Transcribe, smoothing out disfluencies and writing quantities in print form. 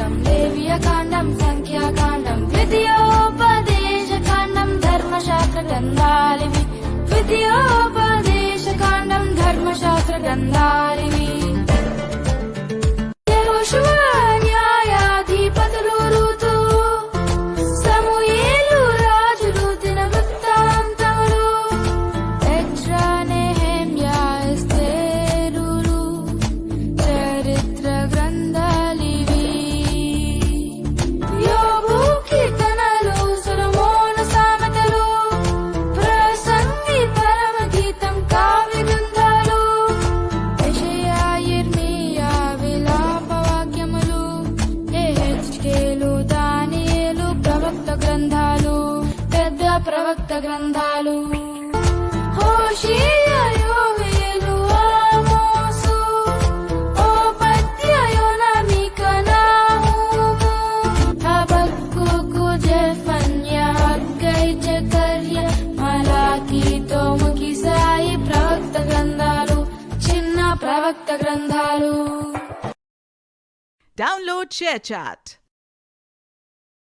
కాండం లేవియకాండం సంఖ్యాకాండం ద్వితీయోపదేశకాండం ధర్మశాస్త్ర గ్రంథాలివి ద్వితీయోపదేశకాండం ధర్మశాస్త్ర గ్రంథాలివి యెహోషువ న్యాయాధిపతులు రూతు సమూయేలు రాజులు దిన వృత్తాంతములు ఎజ్రా నెహెమ్యా ఎస్తేరులు చరిత్ర గ్రంథాలివి యోబు కీర్తనలు సొలొమోను సామెతలు ప్రసంగి పరమగీతం కావ్య గ్రంథాలు యెషయా యిర్మీయా విలాప వాక్యములు యెహెజ్కేలు దానియేలు ప్రవక్త గ్రంథాలు పెద్ద ప్రవక్త గ్రంథాలు హోషేయ యోవేలు ఆమోసు ఓబద్య యోనా మీకా నాహూము హబక్కూకు జెఫన్యా హగ్గై జకర్యా మలాకీ తోముకి సాయి ప్రవక్త గ్రంథాలు చిన్న ప్రవక్త గ్రంథాలు Download ShareChat.